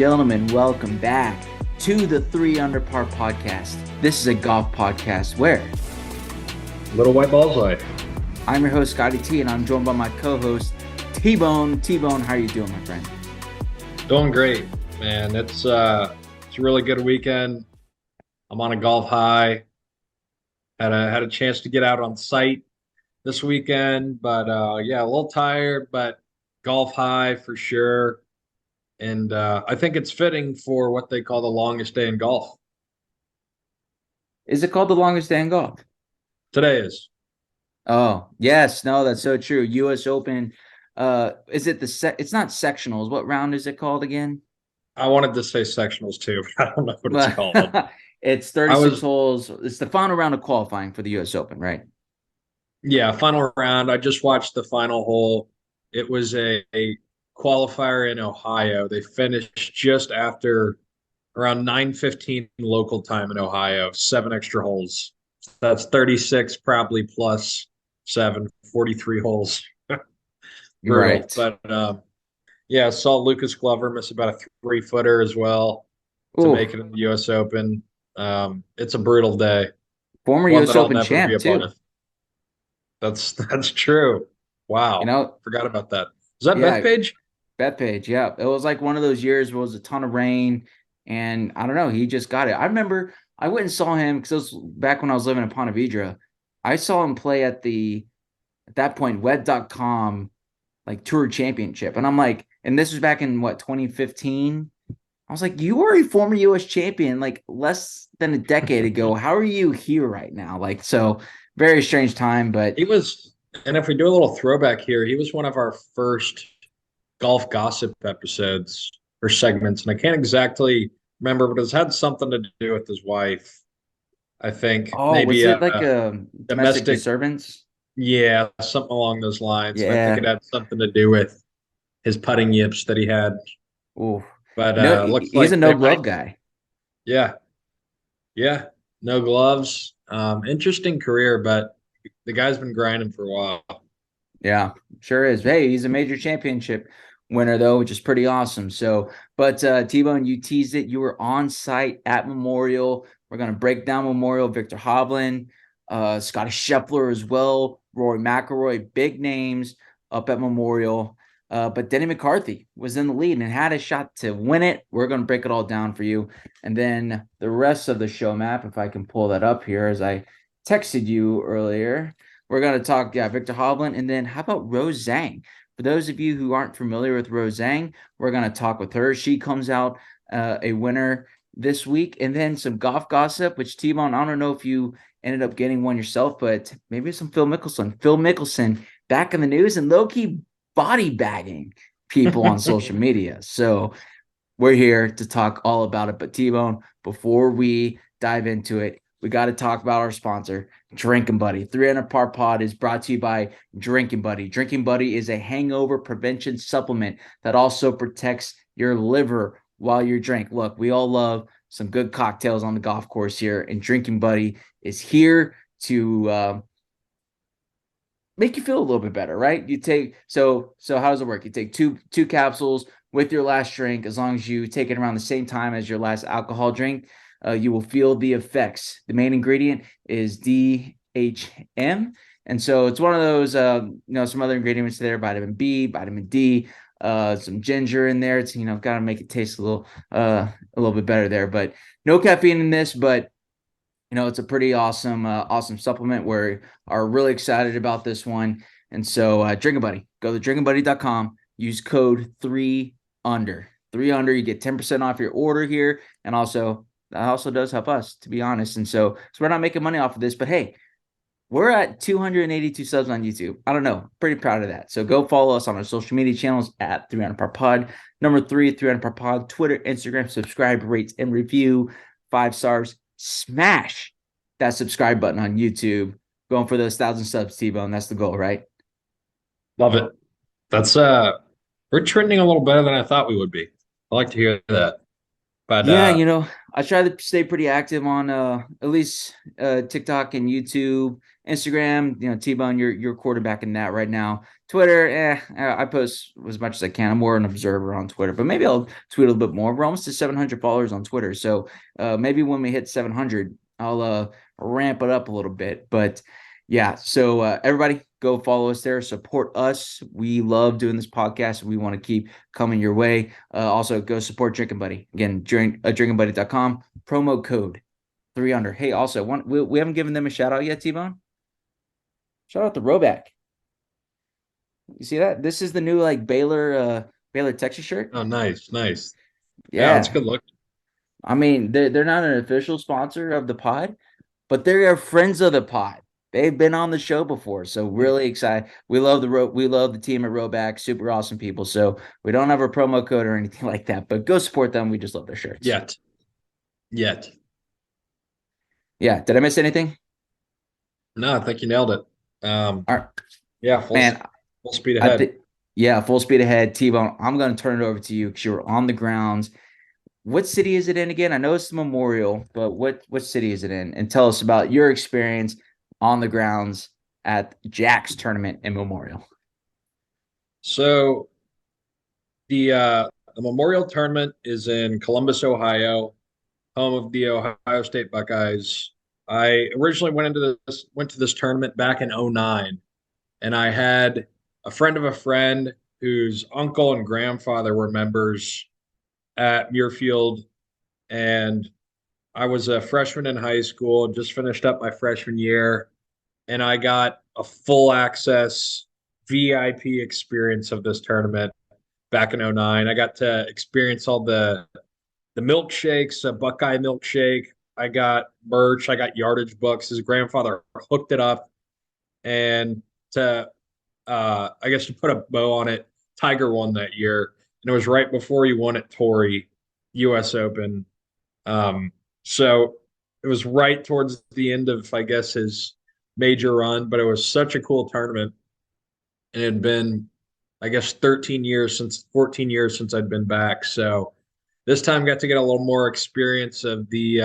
gentlemen, welcome back to the 3 Under Par podcast. This is a golf podcast where Little White Balls Life. I'm your host, Scottie T, and I'm joined by my co-host, T-Bone. T-Bone, how are you doing, my friend? Doing great, man. It's a really good weekend. I'm on a golf high. Had a chance to get out on site this weekend, but yeah, a little tired, but golf high for sure. And I think it's fitting for what they call the longest day in golf. Is it called the longest day in golf? Today is. Oh, yes. No, that's so true. U.S. Open. Is it it's not sectionals. What round is it called again? I wanted to say sectionals too, but I don't know what it's called. It's 36 holes. It's the final round of qualifying for the U.S. Open, right? Yeah, final round. I just watched the final hole. It was a qualifier in Ohio. They finished just after around 9:15 local time in Ohio, 7 extra holes. That's 36 probably plus 7, 43 holes. Right. But yeah, saw Lucas Glover miss about a 3-footer as well to make it in the U.S. Open. It's a brutal day. Former One U.S. that I'll Open never champ be a too. part of. That's true. Wow. Forgot about that. Is that Bethpage? Bethpage, yeah. It was like one of those years where it was a ton of rain, and I don't know, he just got it. I remember I went and saw him because it was back when I was living in Ponte Vedra. I saw him play at that point, web.com like tour championship. And I'm like, and this was back in what, 2015? I was like, you were a former US champion like less than a decade ago. How are you here right now? Like, so very strange time, but he was, and if we do a little throwback here, he was one of our first golf gossip episodes or segments, and I can't exactly remember, but it's had something to do with his wife. I think maybe was it like a domestic disturbance? Yeah, something along those lines. And I think Yeah. it had something to do with his putting yips that he had. Ooh. But looks He's a like no glove guy. Yeah, yeah, no gloves. Interesting career, but the guy's been grinding for a while. Yeah, sure is. Hey, he's a major championship winner, though, which is pretty awesome. So, but T-Bone, you teased it. You were on site at Memorial. We're going to break down Memorial. Viktor Hovland, Scottie Scheffler as well, Rory McIlroy, big names up at Memorial. But Denny McCarthy was in the lead and had a shot to win it. We're going to break it all down for you. And then the rest of the show map, if I can pull that up here, as I texted you earlier. We're going to talk, Viktor Hovland, and then how about Rose Zhang? For those of you who aren't familiar with Rose Zhang, we're going to talk with her. She comes out a winner this week, and then some golf gossip, which T-Bone, I don't know if you ended up getting one yourself, but maybe some Phil Mickelson. Phil Mickelson back in the news and low-key body bagging people on social media. So we're here to talk all about it. But T-Bone, before we dive into it, we got to talk about our sponsor, Drinking Buddy. 3 Under Par Pod is brought to you by Drinking Buddy. Drinking Buddy is a hangover prevention supplement that also protects your liver while you drink. Look, we all love some good cocktails on the golf course here, and Drinking Buddy is here to make you feel a little bit better, right? You take so how does it work? You take two capsules with your last drink. As long as you take it around the same time as your last alcohol drink, you will feel the effects. The main ingredient is DHM. And so it's one of those, some other ingredients there, vitamin B, vitamin D, some ginger in there. It's, got to make it taste a little bit better there, but no caffeine in this, but it's a pretty awesome supplement. We are really excited about this one. And so Drinking Buddy, go to drinkingbuddy.com, use code 3UNDER. 3UNDER, you get 10% off your order here. And also, that also does help us, to be honest. And so we're not making money off of this, but hey, we're at 282 subs on YouTube. I don't know. Pretty proud of that. So go follow us on our social media channels at 3 Under Par Pod. Number 3, 3 Under Par Pod. Twitter, Instagram, subscribe, rate, and review. 5 stars. Smash that subscribe button on YouTube. Going for those 1,000 subs, T-Bone. That's the goal, right? Love it. That's we're trending a little better than I thought we would be. I like to hear that. But yeah, I try to stay pretty active on at least TikTok and YouTube. Instagram, T-Bone, you're quarterbacking that right now. Twitter, I post as much as I can. I'm more an observer on Twitter, but maybe I'll tweet a little bit more. We're almost to 700 followers on Twitter, so maybe when we hit 700, I'll ramp it up a little bit. But yeah, so everybody go follow us there, support us. We love doing this podcast. We want to keep coming your way. Also, go support Drinking Buddy. Again, drinkingbuddy.com, promo code 3 under. Hey, also, we haven't given them a shout out yet, T-Bone. Shout out to Roback. You see that? This is the new like Baylor Texas shirt. Oh, nice, nice. Yeah, that's Yeah. good look. I mean, they're not an official sponsor of the pod, but they are friends of the pod. They've been on the show before, so really excited. We love the team at Roback, super awesome people. So we don't have a promo code or anything like that, but go support them. We just love their shirts. Yet. Yeah. Did I miss anything? No, I think you nailed it. All right, Yeah, man. full speed I ahead. think yeah, full speed ahead. T-Bone, I'm going to turn it over to you because you were on the grounds. What city is it in again? I know it's the Memorial, but what city is it in? And tell us about your experience on the grounds at Jack's tournament in Memorial. So the Memorial Tournament is in Columbus, Ohio, home of the Ohio State Buckeyes. I originally went to this tournament back in '09, and I had a friend of a friend whose uncle and grandfather were members at Muirfield, and I was a freshman in high school, just finished up my freshman year, and I got a full access VIP experience of this tournament back in '09. I got to experience all the milkshakes, a Buckeye milkshake. I got merch, I got yardage books. His grandfather hooked it up, and to I guess to put a bow on it, Tiger won that year, and it was right before he won at Torrey U.S. Open. So it was right towards the end of, I guess, his major run, but it was such a cool tournament. And it had been, I guess, 14 years since I'd been back. So this time got to get a little more experience of the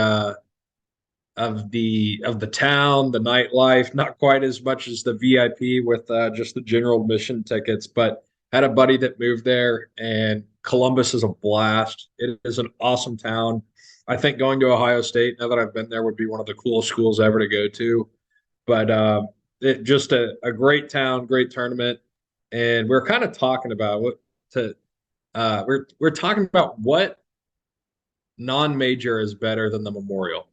town, the nightlife, not quite as much as the VIP with just the general admission tickets, but had a buddy that moved there, and Columbus is a blast. It is an awesome town. I think going to Ohio State, now that I've been there, would be one of the coolest schools ever to go to. But it just a great town, great tournament, and we're kind of talking about what to we're talking about what non-major is better than the Memorial.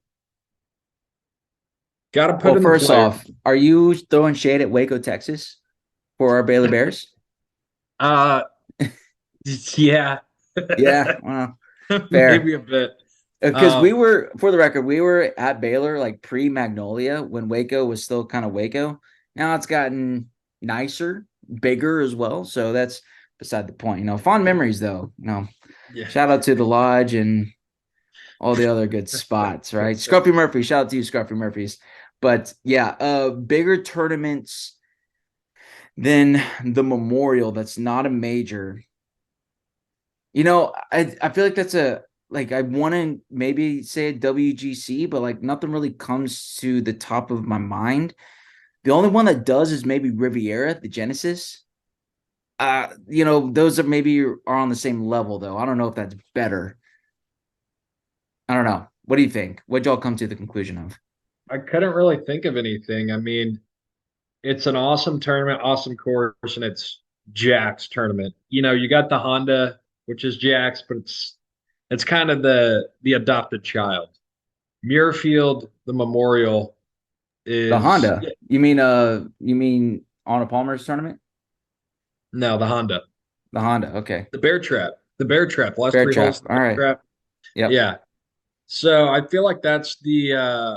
Got to put Well, in the first player. off, are you throwing shade at Waco, Texas for our Baylor Bears? Uh, yeah, Yeah, well, fair. maybe a bit. Because Um, for the record, we were at Baylor like pre Magnolia when Waco was still kind of Waco. Now it's gotten nicer, bigger as well. So that's beside the point. Fond memories though. yeah. Shout out to the lodge and all the other good spots, right? Scruffy Murphy, shout out to you, Scruffy Murphys. But yeah, bigger tournaments than the Memorial. That's not a major. I feel like that's I want to maybe say a WGC, but like nothing really comes to the top of my mind. The only one that does is maybe Riviera, the Genesis. Those are maybe are on the same level though. I don't know if that's better. I don't know. What do you think? What'd y'all come to the conclusion of? I couldn't really think of anything. I mean, it's an awesome tournament, awesome course, and it's Jack's tournament. You got the Honda, which is Jack's, but it's kind of the adopted child. Muirfield, the Memorial The is Honda. You mean on a Palmer's tournament? no, the Honda. The Honda. Okay. The Bear Trap. The Bear Trap. Last Bear three holes trap. of the All Bear right. Trap. Yep. Yeah. So I feel like that's the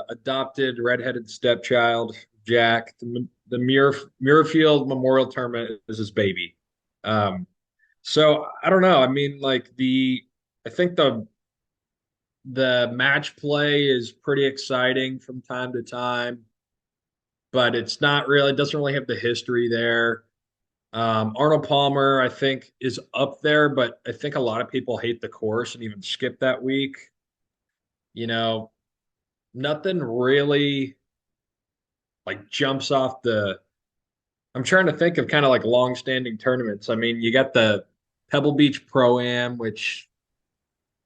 adopted redheaded stepchild, Jack. The Muirfield Memorial Tournament is his baby. So I don't know. I mean, like I think the match play is pretty exciting from time to time, but it's not really. It doesn't really have the history there. Arnold Palmer, I think, is up there, but I think a lot of people hate the course and even skip that week. You know, nothing really like jumps off the. I'm trying to think of kind of like long-standing tournaments. I mean, you got the Pebble Beach Pro Am, which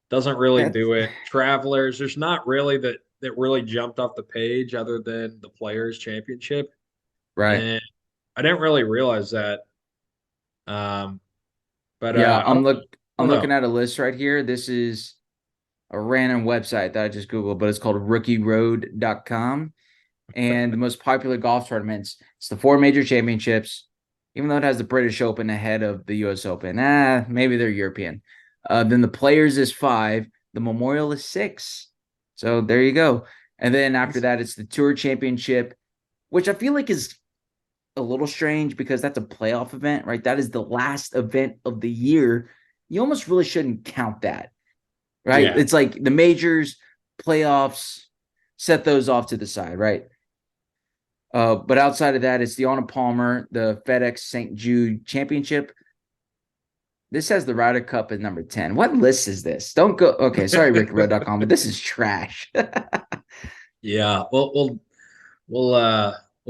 doesn't really That's do it. Travelers, there's not really that really jumped off the page other than the Players Championship, right. and I didn't really realize that. Um, but Yeah, I I'm don't looking know. at a list right here. This is a random website that I just Googled, but it's called rookieroad.com. And the most popular golf tournaments, it's the four major championships, even though it has the British Open ahead of the US Open. Maybe they're European. Then the Players is five, the Memorial is six. So there you go. And then after that, it's the Tour Championship, which I feel like is a little strange because that's a playoff event, right? That is the last event of the year. You almost really shouldn't count that, right? Yeah, It's like the majors, playoffs, set those off to the side, right? But outside of that, it's the Arnold Palmer, the FedEx St. Jude Championship. This has the Ryder Cup as number 10. What list is this? Don't go. Okay, sorry, RickyRoad.com, but this is trash. yeah. We'll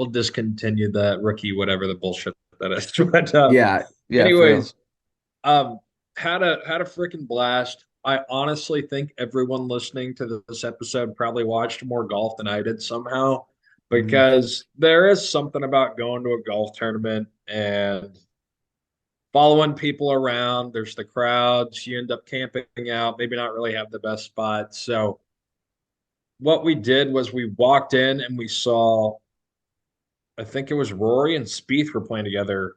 discontinue the rookie whatever the bullshit that is. But Yeah, yeah, for real. anyways, um, had a freaking blast. I honestly think everyone listening to this episode probably watched more golf than I did somehow, Mhm. because there is something about going to a golf tournament and following people around. There's the crowds. You end up camping out, maybe not really have the best spots. So what we did was we walked in and we saw, I think it was Rory and Spieth were playing together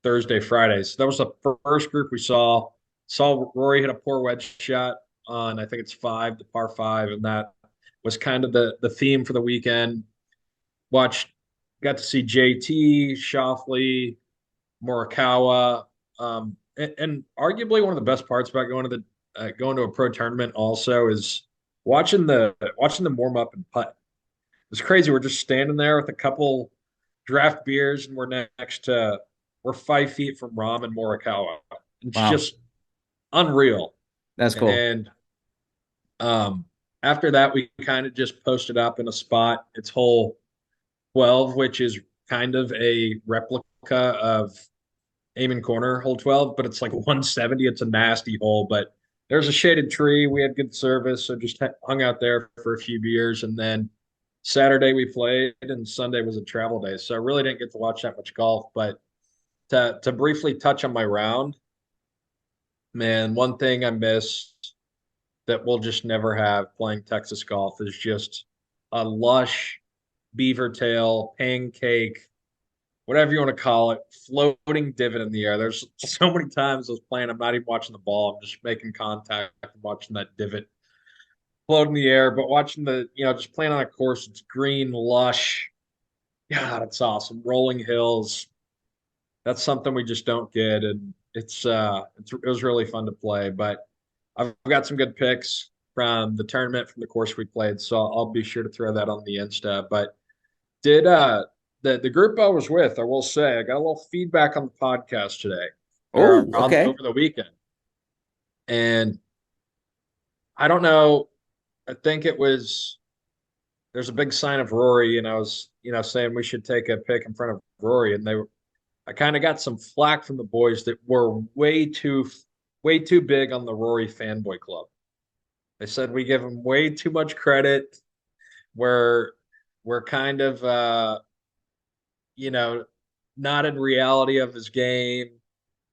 Thursday, Friday. So that was the first group we saw. Saw Rory hit a poor wedge shot on, I think it's five, the par five, and that was kind of the theme for the weekend. Watched, got to see JT, Shoffley, Morikawa, and arguably one of the best parts about going to a pro tournament also is watching them warm up and putt. It's crazy. We're just standing there with a couple draft beers, and we're 5 feet from Rom and Morikawa. It's Wow, just unreal. that's cool. And um, after that, we kind of just posted up in a spot. It's hole 12, which is kind of a replica of Amen Corner, hole 12, but it's like 170. It's a nasty hole, but there's a shaded tree. We had good service, so just hung out there for a few beers. And then Saturday we played, and Sunday was a travel day. So I really didn't get to watch that much golf. But to briefly touch on my round, man, one thing I miss that we'll just never have playing Texas golf is just a lush beaver tail, pancake, whatever you want to call it, floating divot in the air. There's so many times I was playing, I'm not even watching the ball. I'm just making contact and watching that divot float in the air. But watching just playing on a course, it's green, lush. God, it's awesome. Rolling hills. That's something we just don't get. And it was really fun to play. But I've got some good picks from the tournament, from the course we played. So I'll be sure to throw that on the Insta. But did the group I was with, I will say, I got a little feedback on the podcast today or Oh, on okay. over the weekend. And I don't know, I think it was there's a big sign of Rory, and I was, saying we should take a pick in front of Rory, and I kind of got some flack from the boys that were way too big on the Rory fanboy club. They said we give him way too much credit. We're we're kind of you know, not in reality of his game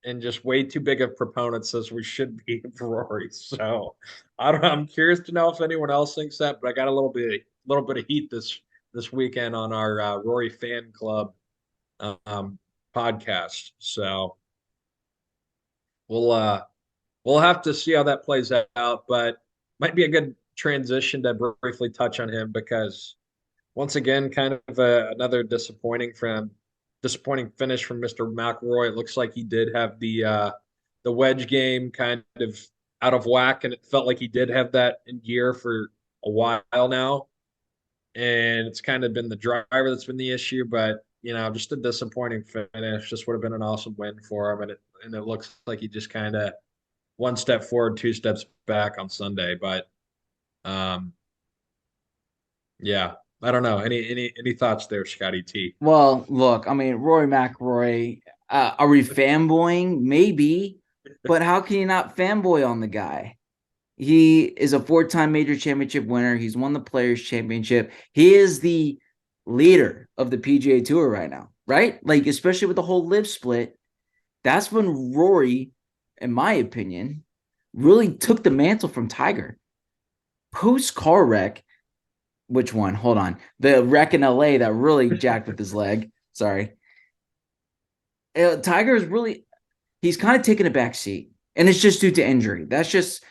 and just way too big of proponents as we should be for Rory. So I don't know. I'm curious to know if anyone else thinks that, but I got a little bit of heat this weekend on our Rory fan club um, podcast. So we'll uh we'll have to see how that plays out, but might be a good transition to briefly touch on him because once again, kind of another disappointing finish from Mr. McIlroy. It looks like he did have the wedge game kind of out of whack, and it felt like he did have that in gear for a while now. And it's kind of been the driver that's been the issue, but just a disappointing finish. Just would have been an awesome win for him, and it looks like he just kind of one step forward, two steps back on Sunday. But um, yeah, I don't know. Any thoughts there, Scotty T? Well, look, I mean, Rory McIlroy, are we fanboying? Maybe, but how can you not fanboy on the guy? He is a four-time major championship winner. He's won the Players Championship. He is the leader of the PGA Tour right now, right? Like, especially with the whole live split, that's when Rory, in my opinion, really took the mantle from Tiger. Post car wreck, which one? Hold on. The wreck in LA that really jacked with his leg. Sorry. Tiger is really, he's kind of taking a back seat, and it's just due to injury. That's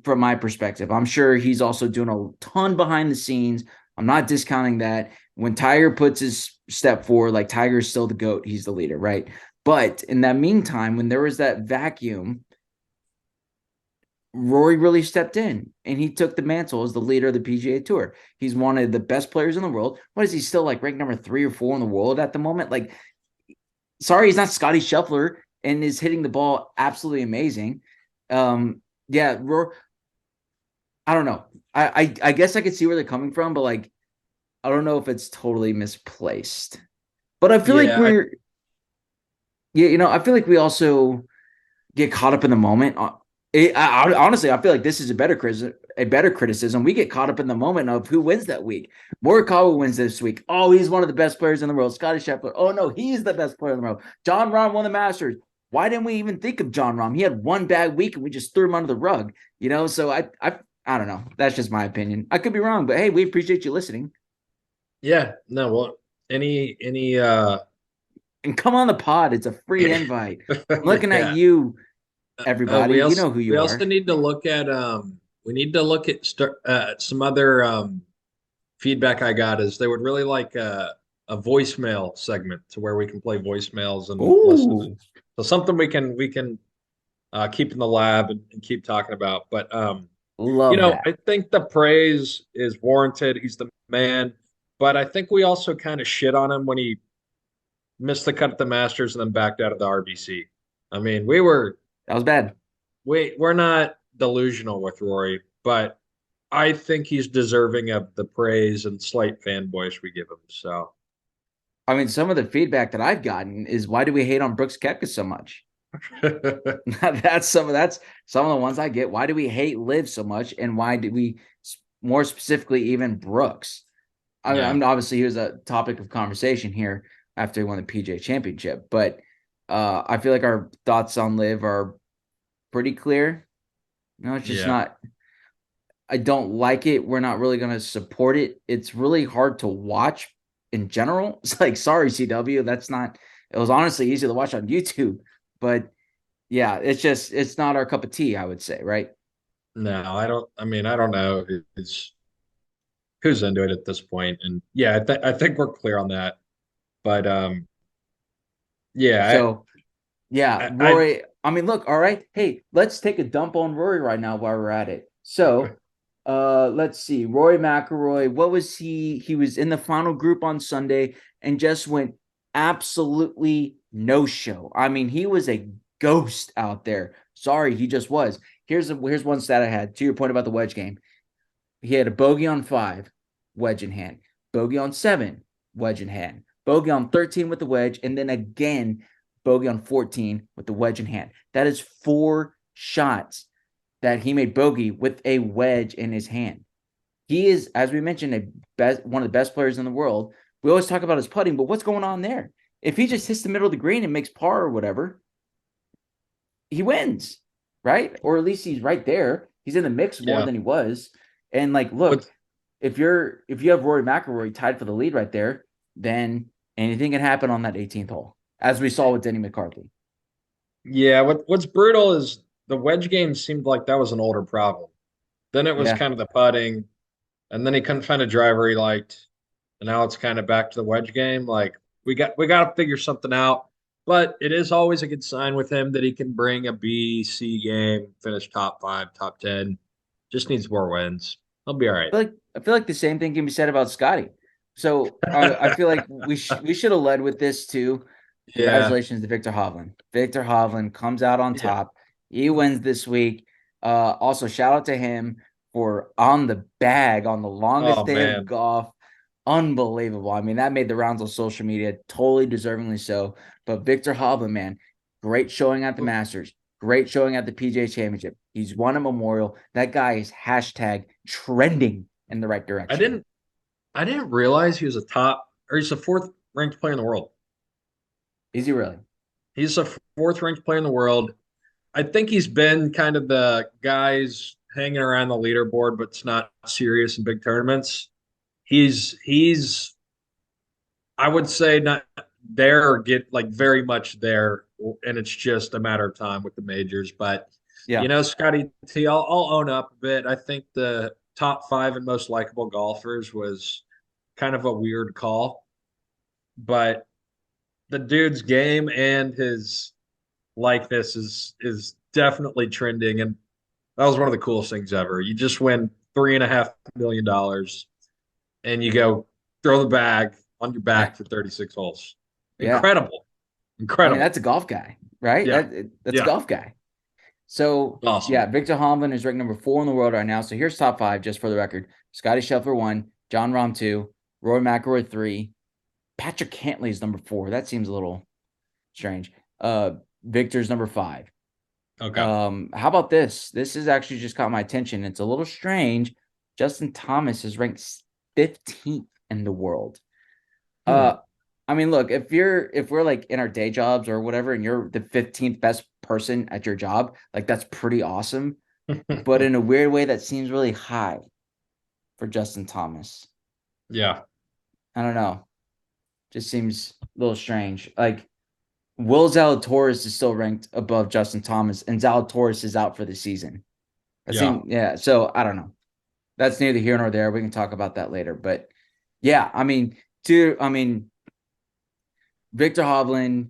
from my perspective. I'm sure he's also doing a ton behind the scenes. I'm not discounting that. When Tiger puts his step forward, like Tiger is still the GOAT, he's the leader, right? But in that meantime, when there was that vacuum, Rory really stepped in and he took the mantle as the leader of the PGA Tour. He's one of the best players in the world. What is he still like ranked number 3 or 4 in the world at the moment? Like, sorry, he's not Scottie Scheffler and is hitting the ball absolutely amazing. Yeah, I don't know. I guess I could see where they're coming from, but like, I don't know if it's totally misplaced. But I feel like Yeah, I feel like we also get caught up in the moment. Honestly, I feel like this is a better criticism. We get caught up in the moment of who wins that week. Morikawa wins this week. Oh, he's one of the best players in the world. Scottie Scheffler. Oh no, he's the best player in the world. Jon Rahm won the Masters. Why didn't we even think of Jon Rahm? He had one bad week and we just threw him under the rug. So I don't know. That's just my opinion. I could be wrong, but hey, we appreciate you listening. yeah. No, well, any And come on the pod. It's a free invite. I'm looking at yeah. you, everybody. We You also know who we you also are. need to look at some other feedback I got is they would really like a voicemail segment to where we can play voicemails and listen. Ooh, So something we can keep in the lab and keep talking about. But love that. I think the praise is warranted. He's the man. But I think we also kind of shit on him when he missed the cut at the Masters and then backed out of the RBC. I mean, That was bad. we're not delusional with Rory, but I think he's deserving of the praise and slight fanboyish we give him. So I mean, some of the feedback that I've gotten is why do we hate on Brooks Koepka so much? That's some of the ones I get. Why do we hate Liv so much, and why do we more specifically even Brooks? yeah, I'm obviously he was a topic of conversation here after he won the PGA Championship, but I feel like our thoughts on Liv are pretty clear. It's just yeah, not. I don't like it. We're not really going to support it. It's really hard to watch in general. It's like, sorry, CW, that's not. It was honestly easy to watch on YouTube, but yeah, it's not our cup of tea, I would say, right? no, I don't. I mean, I don't know. It's who's into it at this point, and yeah, I think we're clear on that. But yeah, So yeah, I Rory. I mean, look, all right. Hey, let's take a dump on Rory right now while we're at it. So, let's see. Rory McIlroy. What was he? He was in the final group on Sunday and just went absolutely no show. I mean, he was a ghost out there. Sorry, he just was. Here's one stat I had. To your point about the wedge game, he had a bogey on 5, wedge in hand. Bogey on 7, wedge in hand. Bogey on 13 with the wedge, and then again bogey on 14 with the wedge in hand. That is 4 shots that he made bogey with a wedge in his hand. He is, as we mentioned, one of the best players in the world. We always talk about his putting, but what's going on there? If he just hits the middle of the green and makes par or whatever, he wins, right? Or at least he's right there. He's in the mix more yeah. than he was. And like, look, What's if you have Rory McIlroy tied for the lead right there, then anything can happen on that 18th hole, as we saw with Denny McCarthy. yeah, what's brutal is the wedge game seemed like that was an older problem. Then it was Yeah. kind of the putting, and then he couldn't find a driver he liked, and now it's kind of back to the wedge game. Like we got to figure something out. But it is always a good sign with him that he can bring a B, C game, finish top 5, top 10. Just needs more wins. He'll be all right. I feel like the same thing can be said about Scottie. So I feel like we should have led with this too. Yeah, Congratulations to Victor Hovland. Victor Hovland comes out on yeah, top. He wins this week. Also, shout out to him for on the bag on the longest Oh day of man. golf. Unbelievable. I mean, that made the rounds on social media, totally deservingly so. But Victor Hovland, man, great showing at the Masters, great showing at the PGA Championship. He's won a Memorial. That guy is hashtag trending in the right I direction. didn't I didn't realize he was a top or he's the fourth ranked player in the world. Is he really? He's the fourth ranked player in the world. I think he's been kind of the guys hanging around the leaderboard, but it's not serious in big tournaments. He's I would say not there or get like very much there, and it's just a matter of time with the majors. But Yeah. Scotty T, I'll own up a bit. I think the top five and most likable golfers was kind of a weird call, but the dude's game and his likeness is definitely trending, and that was one of the coolest things ever. You just win $3.5 million, and you go throw the bag on your Yeah. back for 36 holes. Yeah. Incredible, I mean, that's incredible. a golf guy, right? Yeah, That's a yeah, golf guy. So awesome. yeah, Victor Hovland is ranked number 4 in the world right now. So here's top 5 just for the record: Scottie Scheffler 1, John Rahm 2, Rory McIlroy 3, Patrick Cantley is number 4. That seems a little strange. Victor's number 5. Okay. How about this? This has actually just caught my attention. It's a little strange. Justin Thomas is ranked 15th in the world. Hmm. Uh, I mean, look, if we're like in our day jobs or whatever, and you're the 15th best person at your job, like that's pretty awesome. But in a weird way, that seems really high for Justin Thomas. Yeah, I don't know. Just seems a little strange. Like Will Zalatoris is still ranked above Justin Thomas, and Zalatoris is out for the season. That yeah. seems, yeah. So I don't know. That's neither here nor there. We can talk about that later. But yeah, I mean, Victor Hovland,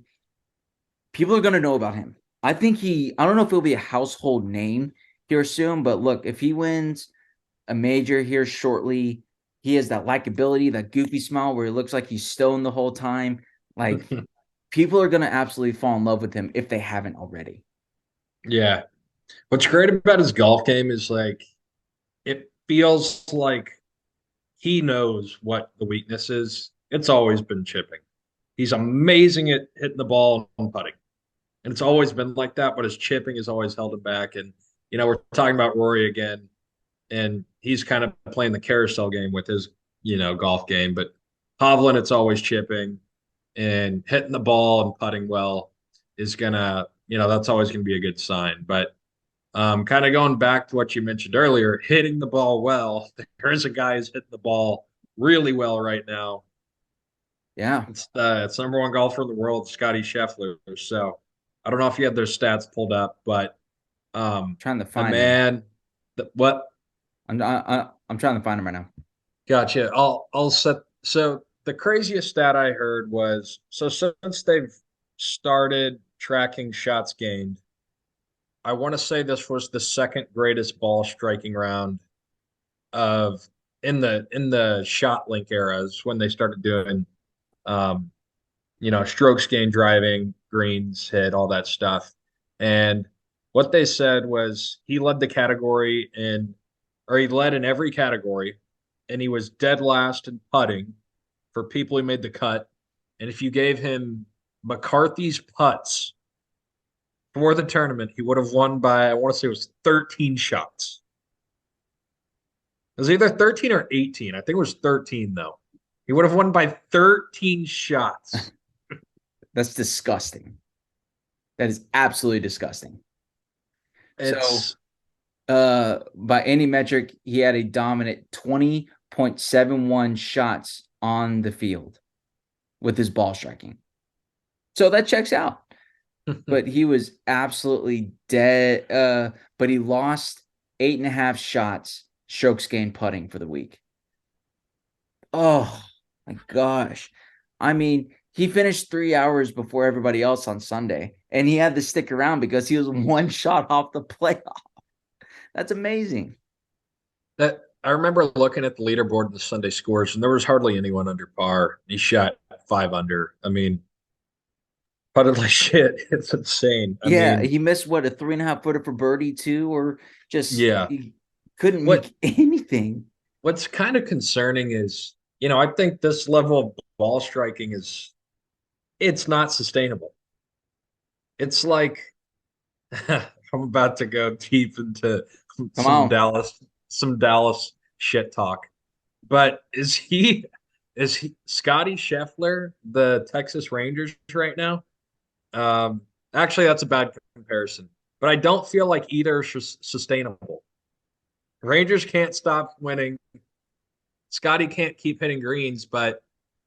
people are going to know about him. I don't know if he'll be a household name here soon, but look, if he wins a major here shortly, he has that likability, that goofy smile where he looks like he's stoned the whole time. Like, people are going to absolutely fall in love with him if they haven't already. Yeah. What's great about his golf game is like it feels like he knows what the weakness is. It's always been chipping. He's amazing at hitting the ball and putting. And it's always been like that, but his chipping has always held him back. And, we're talking about Rory again, and he's kind of playing the carousel game with his, golf game. But Hovland, it's always chipping and hitting the ball and putting well is gonna, that's always gonna be a good sign. But kind of going back to what you mentioned earlier, hitting the ball well. There is a guy who's hitting the ball really well right now. Yeah. It's number one golfer in the world, Scottie Scheffler. So I don't know if you have those stats pulled up, but Trying to the find them. man, what? I'm trying to find them right now. Gotcha. I'll set. So the craziest stat I heard was so since they've started tracking shots gained, I want to say this was the second greatest ball striking round of in the shot link eras when they started doing um, strokes gained driving, greens hit, all that stuff. And what they said was he led the category or he led in every category, and he was dead last in putting for people who made the cut. And if you gave him McCarthy's putts for the tournament, he would have won by, I want to say it was 13 shots. It was either 13 or 18. I think it was 13, though. He would have won by 13 shots. That's disgusting. That is absolutely disgusting. So, It's by any metric, he had a dominant 20.71 shots on the field with his ball striking. So that checks out. But he was absolutely dead. But he lost 8.5 shots strokes gained putting for the week. Oh my gosh. I mean, he finished 3 hours before everybody else on Sunday, and he had to stick around because he was one shot off the playoff. That's amazing. that I remember looking at the leaderboard in the Sunday scores, and there was hardly anyone under par. He shot 5 under. I mean, putted like shit. It's insane. I Yeah, mean, he missed what, a 3.5 footer for birdie too, or just yeah, couldn't What make anything. what's kind of concerning is, I think this level of ball striking it's not sustainable. It's like I'm about to go deep into Come on. some Dallas shit talk. But is he Scottie Scheffler the Texas Rangers right now? Um, Actually, that's a bad comparison. But I don't feel like either is sustainable. Rangers can't stop winning. Scottie can't keep hitting greens, but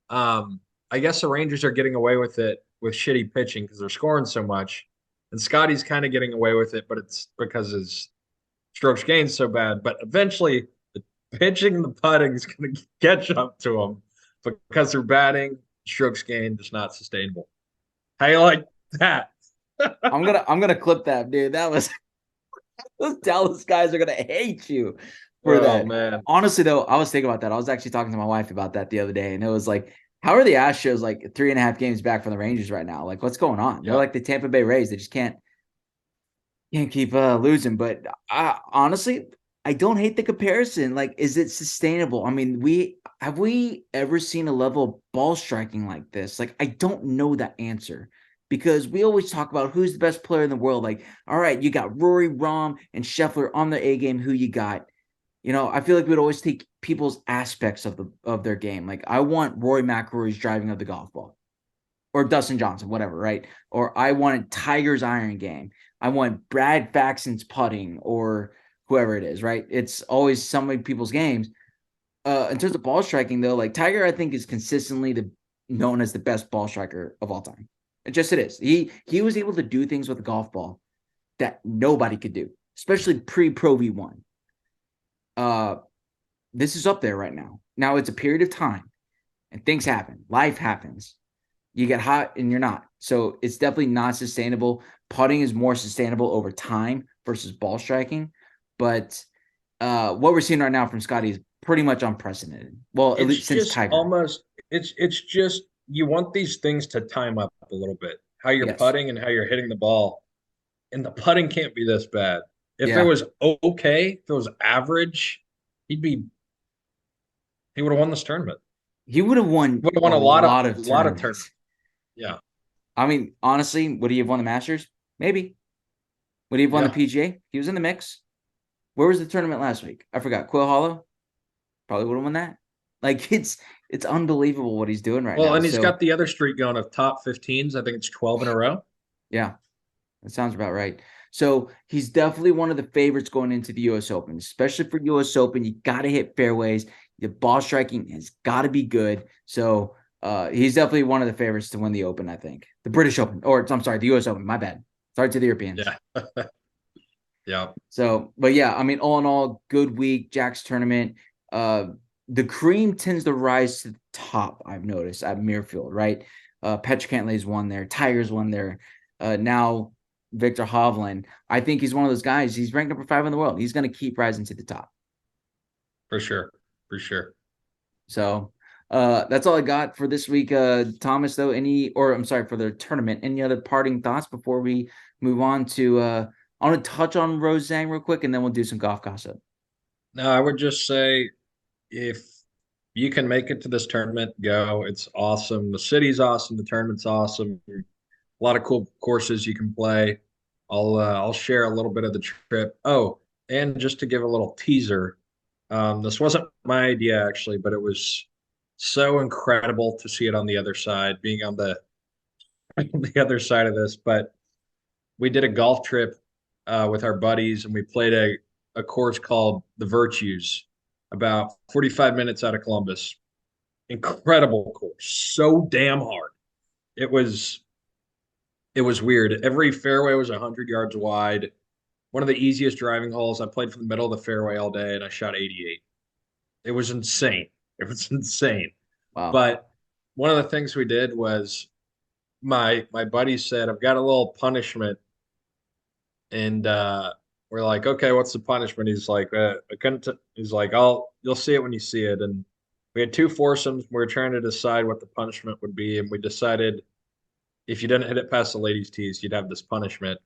um, I guess the Rangers are getting away with it with shitty pitching because they're scoring so much. And Scottie's kind of getting away with it, but it's because his strokes gained so bad. But eventually, the pitching and the putting is going to catch up to him because their batting, strokes gained is not sustainable. How you like that? I'm gonna clip that, dude. That was those Dallas guys are gonna hate you for Oh that. man, Honestly, though, I was thinking about that. I was actually talking to my wife about that the other day, and it was like, how are the Astros like 3.5 games back from the Rangers right now? Like, what's going on? They're yeah. like the Tampa Bay Rays. They just can't keep losing. But honestly, I don't hate the comparison. Like, is it sustainable? I mean, we ever seen a level of ball striking like this? Like, I don't know that answer because we always talk about who's the best player in the world. Like, all right, you got Rory, Rom, and Scheffler on their A game. Who you got? I feel like we'd always take people's aspects of their game. Like, I want Rory McIlroy's driving of the golf ball, or Dustin Johnson, whatever, right? Or I wanted Tiger's iron game. I want Brad Faxon's putting, or whoever it is, right? It's always some of people's games. In terms of ball striking, though, like Tiger, I think is consistently known as the best ball striker of all time. It is. He was able to do things with a golf ball that nobody could do, especially pre-Pro V1. Uh, this is up there right now. Now it's a period of time, and things happen. Life happens. You get hot and you're not. So it's definitely not sustainable. Putting is more sustainable over time versus ball striking. But what we're seeing right now from Scottie is pretty much unprecedented. Well, at It's least since just Tiger. almost it's just you want these things to time up a little bit. How you're Yes. putting and how you're hitting the ball. And the putting can't be this bad. If it Yeah. was okay, if it was average, he'd be he would have won this tournament. He would have won Would have a won lot a of lot of tournaments. tournaments. Yeah. I mean, honestly, would he have won the Masters? Maybe. Would he have won the Yeah. PGA? He was in the mix. Where was the tournament last week? I forgot. Quill Hollow? Probably would have won that. Like it's unbelievable what he's doing right Well, now. and he's So got the other streak going of top 15s. I think it's 12 in a row. yeah, that sounds about right. So he's definitely one of the favorites going into the U.S. Open, especially for U.S. Open. You got to hit fairways. The ball striking has got to be good. So he's definitely one of the favorites to win the Open. I think the British Open, or I'm sorry, the U.S. Open. My bad. Sorry to the Europeans. Yeah. Yeah. So, but yeah, I mean, all in all, good week. Jack's tournament. Uh, the cream tends to rise to the top. I've noticed at Muirfield, right? Patrick Cantlay's won there. Tiger's won there. Now Victor Hovland. I think he's one of those guys. He's ranked number 5 in the world. He's going to keep rising to the top. For sure. For sure. So that's all I got for this week. Thomas, though, I'm sorry, for the tournament. Any other parting thoughts before we move on to I want to touch on Rose Zhang real quick, and then we'll do some golf gossip. No, I would just say if you can make it to this tournament, go. It's awesome. The city's awesome. The tournament's awesome. A lot of cool courses you can play. I'll share a little bit of the trip. Oh, and just to give a little teaser, this wasn't my idea actually, but it was so incredible to see it on the other side, being on the on the other side of this. But we did a golf trip with our buddies, and we played a course called the Virtues, about 45 minutes out of Columbus. Incredible course, so damn hard. It was it was weird. Every fairway was 100 yards wide. One of the easiest driving holes. I played from the middle of the fairway all day, and I shot 88. It was insane. It was insane. Wow. But one of the things we did was my buddy said, "I've got a little punishment," and we're like, "Okay, what's the punishment?" He's like, I couldn't. He's like, you'll see it when you see it." And we had two foursomes. We were trying to decide what the punishment would be, and we decided if you didn't hit it past the ladies' tees, you'd have this punishment.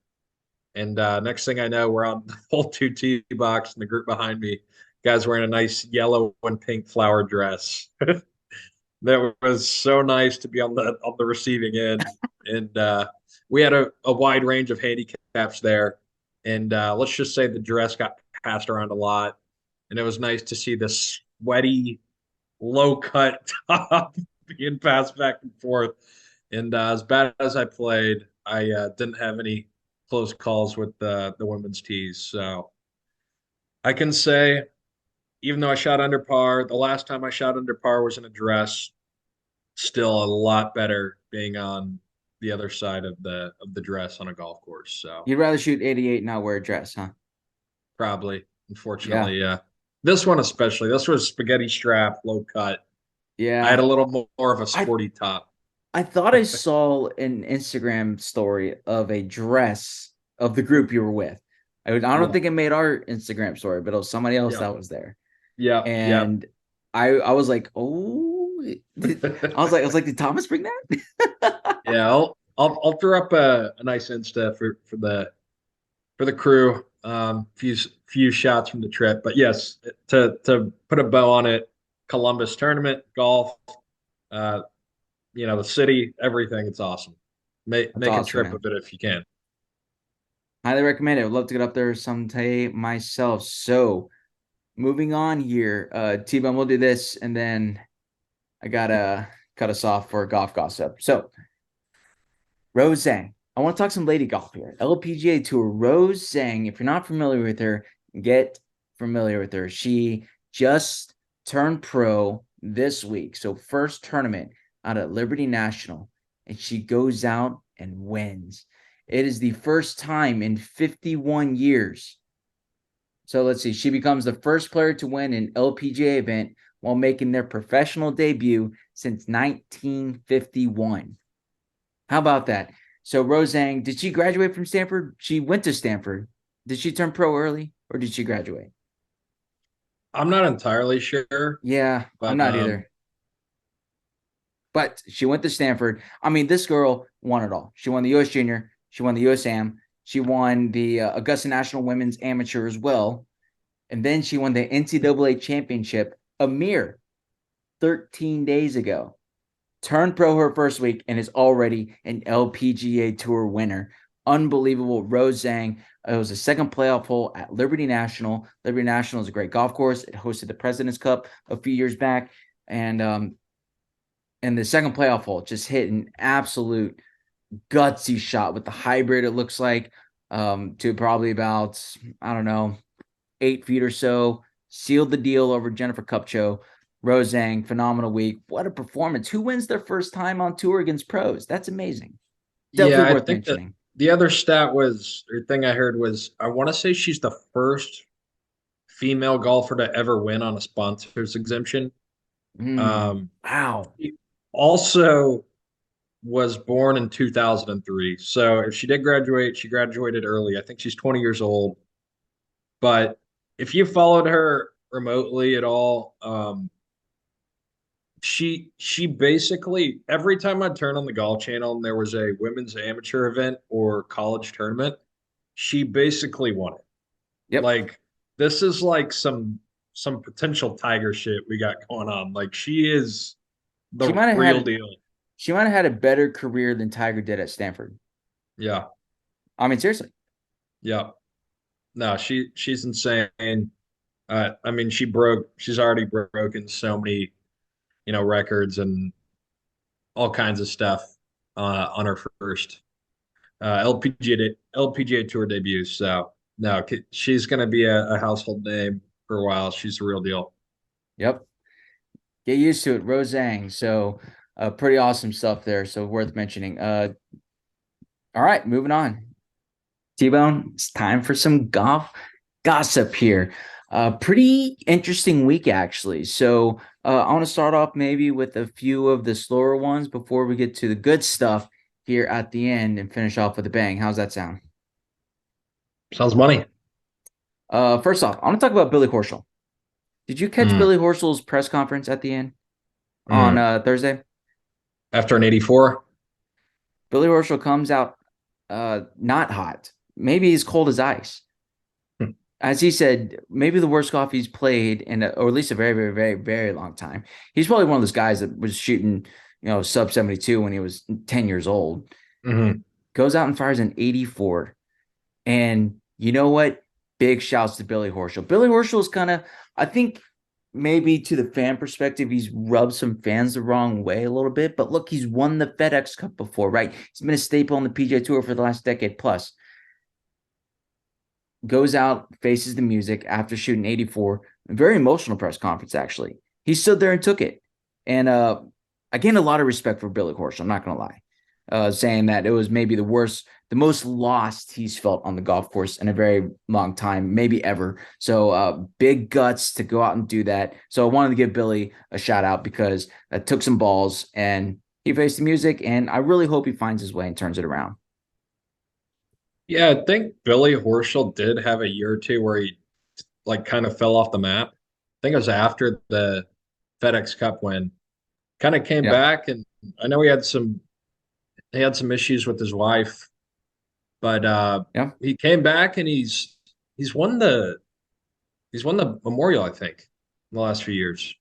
And next thing I know, we're on the full two tee box, and the group behind me, guys wearing a nice yellow and pink flower dress. That was so nice to be on the receiving end, and we had a wide range of handicaps there. And let's just say the dress got passed around a lot, and it was nice to see the sweaty, low cut top being passed back and forth. And as bad as I played, I didn't have any close calls with the women's tees. So I can say, even though I shot under par, the last time I shot under par was in a dress. Still a lot better being on the other side of the dress on a golf course. So You'd rather shoot 88 and not wear a dress, huh? probably, Yeah. unfortunately, yeah. This one especially. This was spaghetti strap, low cut. I had Yeah. a little more of a I sporty top. I thought I saw an Instagram story of a dress of the group you were with. I don't Yeah, think it made our Instagram story, but it was somebody else yeah, that was there. yeah, yeah. And I was like, oh, I was like, did Thomas bring that? Yeah, I'll throw up a nice Insta for the crew. Few shots from the trip, but yes, to put a bow on it, Columbus tournament golf, uh, the city, everything. It's awesome. That's Make a awesome, trip man. of it if you can. Highly recommend it. I'd love to get up there someday myself. So moving on here, T-Bone, we'll do this, and then I gotta cut us off for golf gossip. So Rose Zhang. I want to talk some lady golf here. LPGA Tour. Rose Zhang. If you're not familiar with her, get familiar with her. She just turned pro this week. So first tournament out at Liberty National, and she goes out and wins. It is the first time in 51 years. So let's see. She becomes the first player to win an LPGA event while making their professional debut since 1951. How about that? So Rose Zhang, did she graduate from Stanford? She went to Stanford. Did she turn pro early or did she graduate? I'm not entirely sure, Yeah, I'm but not either. But she went to Stanford. I mean, this girl won it all. She won the U.S. Junior. She won the U.S. Am. She won the Augusta National Women's Amateur as well. And then she won the NCAA championship a mere 13 days ago. Turned pro her first week and is already an LPGA Tour winner. Unbelievable. Rose Zhang. It was a second playoff hole at Liberty National. Liberty National is a great golf course. It hosted the President's Cup a few years back. And the second playoff hole just hit an absolute gutsy shot with the hybrid, it looks like, to probably about, I don't know, 8 feet or so. Sealed the deal over Jennifer Kupcho. Rose Zhang, phenomenal week. What a performance. Who wins their first time on tour against pros? That's amazing. yeah, Definitely I worth think that mentioning. the other stat was, or thing I heard was, I want to say she's the first female golfer to ever win on a sponsors exemption. Wow. She also was born in 2003. So if she did graduate, she graduated early. I think she's 20 years old. But if you followed her remotely at all, she basically every time I'd turn on the golf channel and there was a women's amateur event or college tournament, she basically won it. Yep. Like this is like some potential Tiger shit we got going on. Like she is She the might have real had deal. she might have had a better career than Tiger did at Stanford. Yeah. I mean, seriously. Yeah. No, she's insane. I mean, she's already broken so many, records and all kinds of stuff on her first LPGA Tour debut. So no, she's going to be a household name for a while. She's the real deal. Yep. Get used to it. Rose Zhang. So pretty awesome stuff there. So worth mentioning. All right, moving on. T-Bone, it's time for some golf gossip here. Pretty interesting week, actually. So I want to start off maybe with a few of the slower ones before we get to the good stuff here at the end and finish off with a bang. How's that sound? Sounds money. First off, I want to talk about Billy Horschel. Did you catch Mm, Billy Horschel's press conference at the end on mm. Thursday? After an 84. Billy Horschel comes out not hot. maybe he's cold as ice. As he said, maybe the worst golf he's played in, or at least a very, very, very, very long time. He's probably one of those guys that was shooting, sub 72 when he was 10 years old. Mm-hmm. Goes out and fires an 84. And you know what? Big shouts to Billy Horschel. Billy Horschel is kind of, I think, maybe to the fan perspective, he's rubbed some fans the wrong way a little bit. But look, he's won the FedEx Cup before, right? He's been a staple on the PGA Tour for the last decade plus. Goes out, faces the music after shooting 84. A very emotional press conference, actually. He stood there and took it. And I gained a lot of respect for Billy Horschel, I'm not going to lie. Saying that it was maybe the most lost he's felt on the golf course in a very long time, maybe ever. So big guts to go out and do that. So I wanted to give Billy a shout out because it took some balls and he faced the music. And I really hope he finds his way and turns it around. Yeah, I think Billy Horschel did have a year or two where he like kind of fell off the map. I think it was after the FedEx Cup win. Kind of came Yeah. back, and I know he had some issues with his wife, but Yeah. he came back and he's won the Memorial, I think, in the last few years.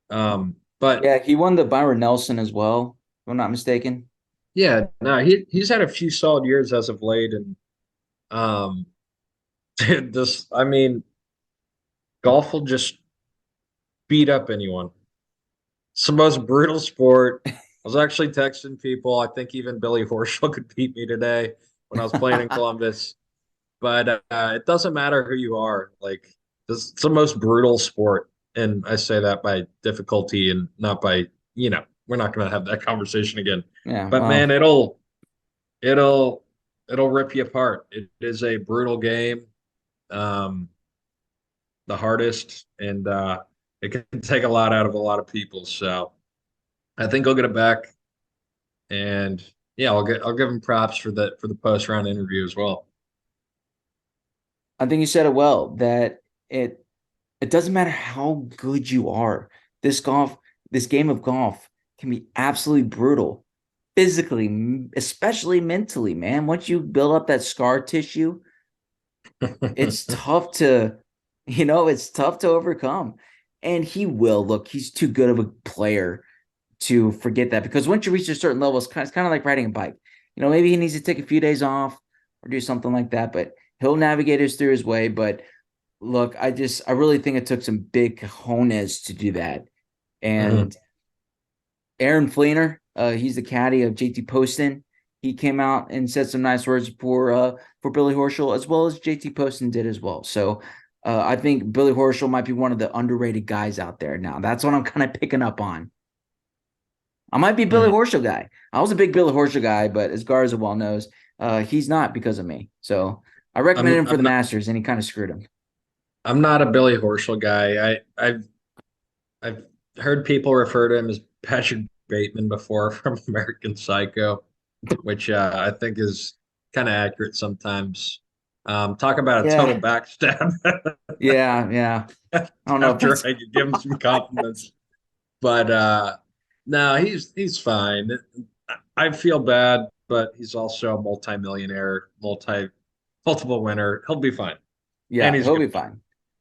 But Yeah. He won the Byron Nelson as well, if I'm not mistaken. yeah, no, he's had a few solid years as of late, and um, this, I mean, golf will just beat up anyone. It's the most brutal sport. I was actually texting people. I think even Billy Horschel could beat me today when I was playing in Columbus. But it doesn't matter who you are. Like it's the most brutal sport, and I say that by difficulty and not by we're not going to have that conversation again. Yeah. But man, Well, it'll rip you apart. It is a brutal game, um, the hardest, and it can take a lot out of a lot of people. So I think I'll get it back, and yeah, I'll give him props for the post round interview as well. I think you said it well that it it doesn't matter how good you are. This golf, this game of golf can be absolutely brutal, physically, especially mentally, man. Once you build up that scar tissue, it's tough to, it's tough to overcome. And he will look, he's too good of a player to forget that because once you reach a certain level, it's kind of like riding a bike. Maybe he needs to take a few days off or do something like that, but he'll navigate us through his way. But look, I really think it took some big cojones to do that. Mhm. And Aaron Fleener, he's the caddy of JT Poston. He came out and said some nice words for Billy Horschel, as well as JT Poston did as well. So I think Billy Horschel might be one of the underrated guys out there now. That's what I'm kind of picking up on. I might be Billy Mhm. Horschel guy. I was a big Billy Horschel guy, but as Garza well knows, he's not because of me. So I recommended I'm him for I'm the not Masters, and he kind of screwed him. I'm not a Billy Horschel guy. I've heard people refer to him as Patrick Bateman before from American Psycho, which I think is kind of accurate sometimes. Talk about a total Yeah, backstab yeah, yeah. I don't know if after that's I could give him some compliments, but no, he's fine. I feel bad, but he's also a multimillionaire, multiple winner. He'll be fine, and yeah, he's a he'll good be player. fine.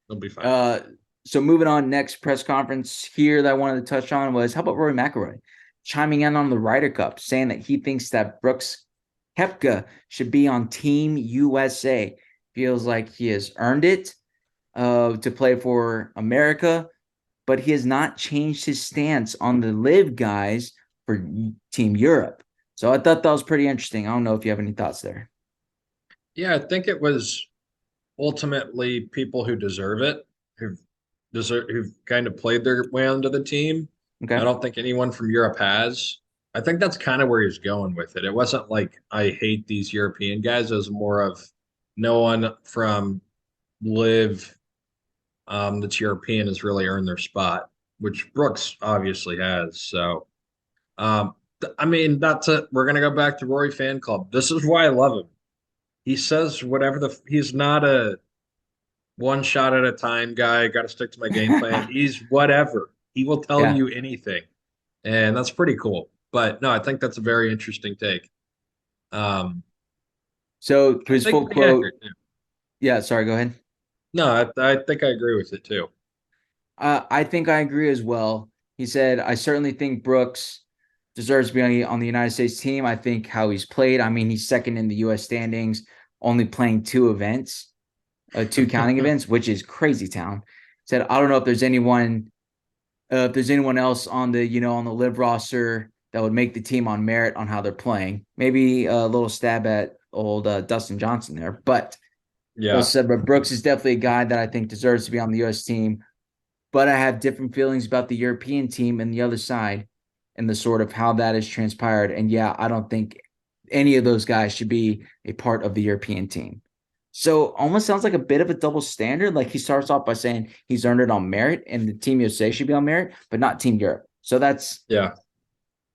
He'll be fine. Uh, so moving on, next press conference here that I wanted to touch on was how about Rory McIlroy chiming in on the Ryder Cup, saying that he thinks that Brooks Koepka should be on Team USA. Feels like he has earned it to play for America, but he has not changed his stance on the live guys for Team Europe. So I thought that was pretty interesting. I don't know if you have any thoughts there. Yeah, I think it was ultimately people who deserve it, who've kind of played their way onto the team. I Okay. don't think anyone from Europe has. I think that's kind of where he's going with it. It wasn't like I hate these European guys. It was more of no one from live that's European has really earned their spot, which Brooks obviously has. So, I mean, that's it. We're gonna go back to Rory Fan Club. This is why I love him. He says whatever he's not a one shot at a time guy. Got to stick to my game plan. He's whatever. He will tell Yeah. you anything, and that's pretty cool. But no, I think that's a very interesting take. Um, So I his think full pretty quote, accurate. Yeah. yeah, sorry, go ahead. No, I think I agree with it too. I think I agree as well. He said, I certainly think Brooks deserves to be on the United States team. I think how he's played. I mean, he's second in the U.S. standings, only playing two events, two counting events, which is crazy town. Said, I don't know if there's anyone else on the, on the live roster that would make the team on merit on how they're playing. Maybe a little stab at old Dustin Johnson there. But Bill Yeah. said, but Brooks is definitely a guy that I think deserves to be on the U.S. team. But I have different feelings about the European team and the other side and the sort of how that has transpired. And yeah, I don't think any of those guys should be a part of the European team. So almost sounds like a bit of a double standard. Like he starts off by saying he's earned it on merit and the Team USA should be on merit, but not Team Europe. So Yeah.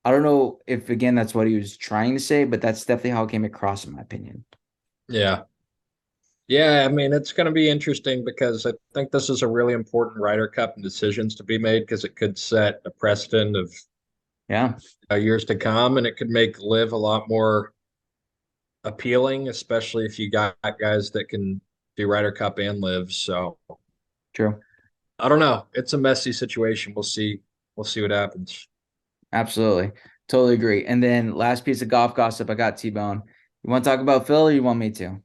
I don't know if, again, that's what he was trying to say, but that's definitely how it came across, in my opinion. Yeah. Yeah, I mean, it's going to be interesting because I think this is a really important Ryder Cup and decisions to be made because it could set a precedent of Yeah, years to come, and it could make live a lot more appealing, especially if you got guys that can do Ryder Cup and live. So true. I don't know. It's a messy situation. We'll see. We'll see what happens. Absolutely. Totally agree. And then last piece of golf gossip, I got T-Bone. You want to talk about Phil or you want me to?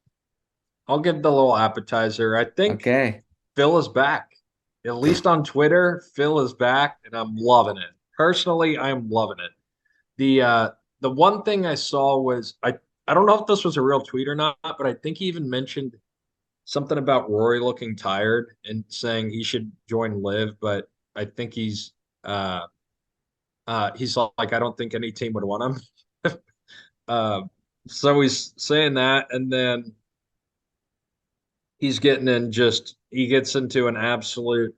I'll give the little appetizer. I think Okay. Phil is back. At least on Twitter, Phil is back, and I'm loving it. Personally, I'm loving it. The one thing I saw was I don't know if this was a real tweet or not, but I think he even mentioned something about Rory looking tired and saying he should join Live, but I think uh he's like I don't think any team would want him. uh, so he's saying that, and then he's getting in just he gets into an absolute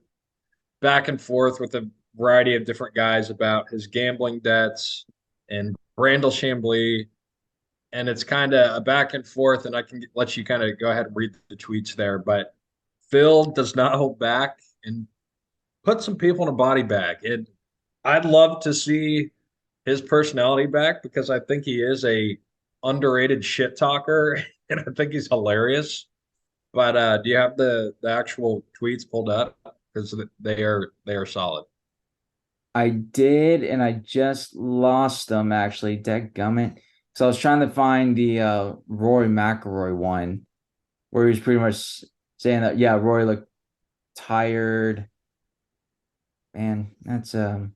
back and forth with a variety of different guys about his gambling debts and Randall Chambly, and it's kind of a back and forth. And I can let you kind of go ahead and read the tweets there, but Phil does not hold back and put some people in a body bag. And I'd love to see his personality back because I think he is a underrated shit talker, and I think he's hilarious. But do you have the actual tweets pulled up? Because they are solid. I did, and I just lost them actually. Dadgummit. So I was trying to find the Rory McIlroy one where he was pretty much saying that, yeah, Rory looked tired. Man, that's hold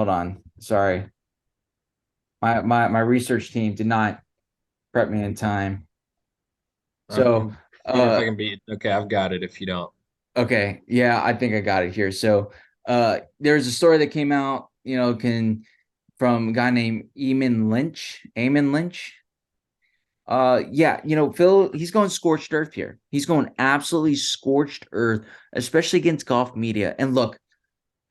on. Sorry. My research team did not prep me in time. I So can see if I uh can beat. Okay, I've got it. If you don't, okay, yeah, I think I got it here. So there's a story that came out, can from a guy named Eamon Lynch. Yeah, Phil, he's going scorched earth here. He's going absolutely scorched earth, especially against golf media. And look,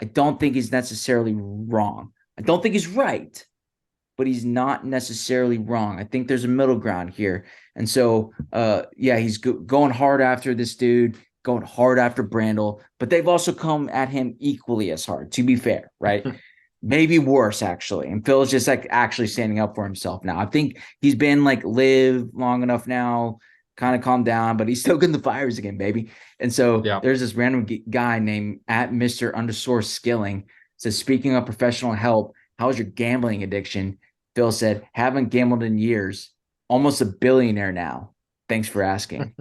I don't think he's necessarily wrong. I don't think he's right, but he's not necessarily wrong. I think there's a middle ground here. And so, yeah, he's going hard after this dude, going hard after Brandel, but they've also come at him equally as hard, to be fair, right? Maybe worse, actually. And Phil's just like actually standing up for himself now. I think he's been like live long enough now, kind of calm down, but he's still getting the fires again, baby. And so yeah, there's this random guy named at Mr. underscore Skilling. Says, speaking of professional help, how's your gambling addiction? Phil said, haven't gambled in years. Almost a billionaire now. Thanks for asking.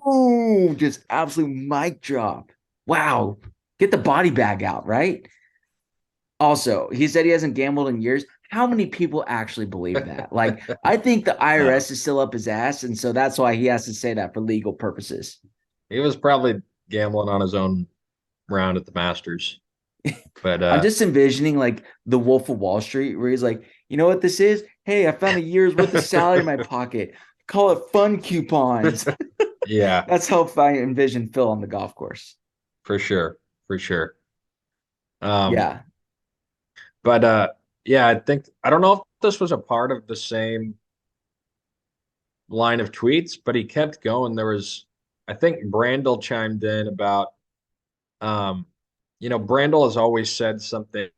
Oh, just absolute mic drop. Wow. Get the body bag out, right? Also, he said he hasn't gambled in years. How many people actually believe that? Like, I think the no, IRS is still up his ass. And so that's why he has to say that for legal purposes. he was probably gambling on his own round at the Masters. But I'm just envisioning like the Wolf of Wall Street, where he's like, you know what this is? Hey, I found a year's worth of salary in my pocket. Call it fun coupons. yeah, That's how I envision Phil on the golf course. for sure, for sure. Um, Yeah. but yeah, I don't know if this was a part of the same line of tweets, but he kept going. I think Brandel chimed in about um Brandel has always said something.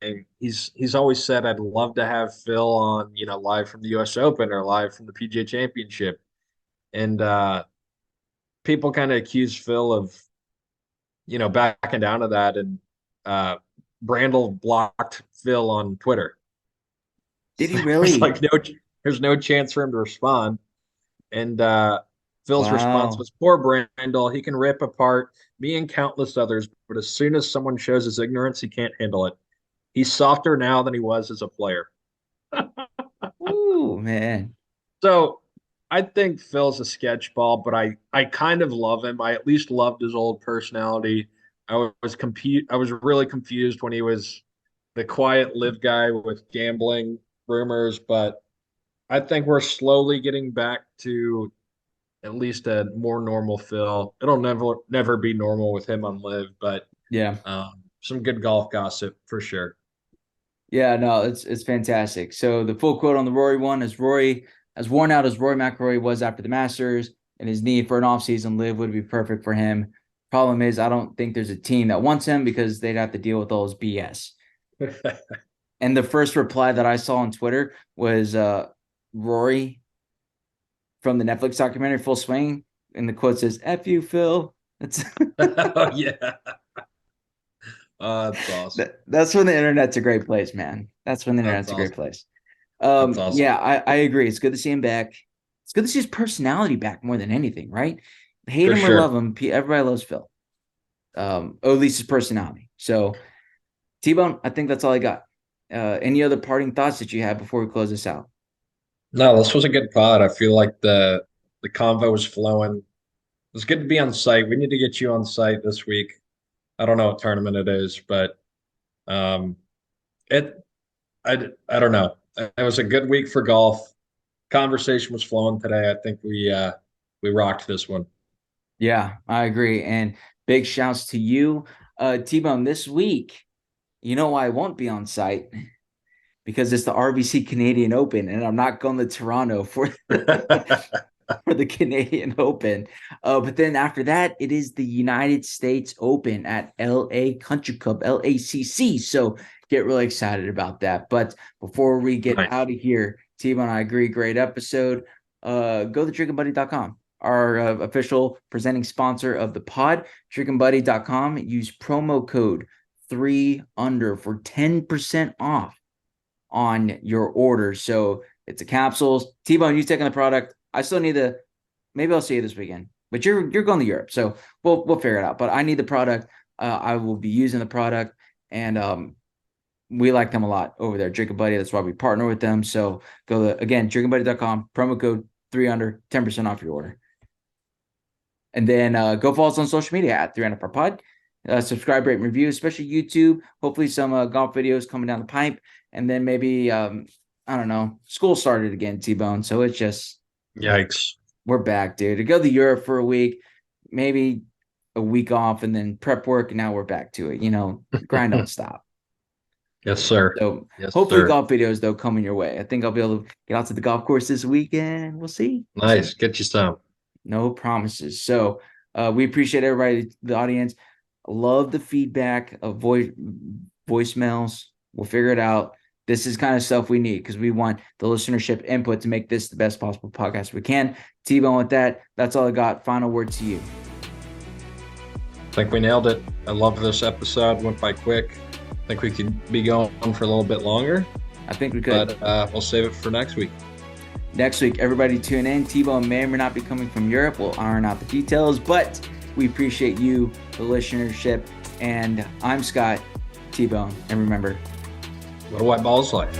He's always said, I'd love to have Phil on, live from the US Open or live from the PGA Championship. And people kind of accuse Phil of, backing down to that. And Brandel blocked Phil on Twitter. Did he There's really? there's no chance for him to respond. And Phil's response Wow. was, poor Brandel, he can rip apart me and countless others, but as soon as someone shows his ignorance, he can't handle it. He's softer now than he was as a player. Ooh, man. So I think Phil's a sketchball, but I kind of love him. I at least loved his old personality. I was really confused when he was the quiet live guy with gambling rumors, but I think we're slowly getting back to at least a more normal Phil. It'll never be normal with him on live, but Yeah. some good golf gossip for sure. Yeah, no, it's fantastic. So the full quote on the Rory one is Rory, as worn out as Rory McIlroy was after the Masters, and his need for an offseason live would be perfect for him. Problem is, I don't think there's a team that wants him because they'd have to deal with all his BS. And the first reply that I saw on Twitter was Rory from the Netflix documentary Full Swing, and the quote says "F you, Phil." That's Oh yeah. That's awesome. that's when the internet's a great place, man. That's when the That's internet's a great awesome. place. That's awesome. Yeah, I agree. It's good to see him back. It's good to see his personality back more than anything, right? Hate For him or love sure. him, everybody loves Phil. Or at least his personality. So, T-Bone, I think that's all I got. Any other parting thoughts that you have before we close this out? No, this was a good pod. I feel like the convo was flowing. It was good to be on site. We need to get you on site this week. I don't know what tournament it is, but um, it I don't know. It was a good week for golf. Conversation was flowing today. I think we rocked this one. Yeah, I agree. And big shouts to you, T-Bone. This week, you know why I won't be on site? Because it's the RBC Canadian Open, and I'm not going to Toronto for for the Canadian Open. But then after that, it is the United States Open at LA Country Club, LACC. So get really excited about that. But before we get Nice. out of here, T-Bone, I agree, great episode. Go to drinkingbuddy.com, our official presenting sponsor of the pod, drinkingbuddy.com. Use promo code 3under for 10% off on your order. So it's a capsules. T-Bone, you taking the product. I still need the, maybe I'll see you this weekend, but you're going to Europe. So we'll figure it out. But I need the product. I will be using the product, and we like them a lot over there. Drinking Buddy. That's why we partner with them. So go to, again, drinkingbuddy.com, promo code 3under, 10% off your order. And then go follow us on social media at 3under pod. Subscribe, rate, and review, especially YouTube. Hopefully some golf videos coming down the pipe. And then maybe, I don't know, school started again, T-Bone. So it's just, Yikes. we're back, dude. To go to Europe for a week, maybe a week off, and then prep work. And now we're back to it. Grind don't stop. Yes, sir. So Yes, hopefully sir. golf videos, though, coming your way. I think I'll be able to get out to the golf course this weekend. We'll see. We'll see. Nice. Get you some. No promises. So we appreciate everybody, the audience. Love the feedback of voicemails. We'll figure it out. This is kind of stuff we need because we want the listenership input to make this the best possible podcast we can. T-Bone, with that, that's all I got. Final word to you. I think we nailed it. I love this episode. Went by quick. I think we could be going for a little bit longer, I think we could. but we'll save it for next week. Next week, everybody tune in. T-Bone may or may not be coming from Europe. We'll iron out the details, but we appreciate you, the listenership. And I'm Scott, T-Bone. And remember, What a white ball's like.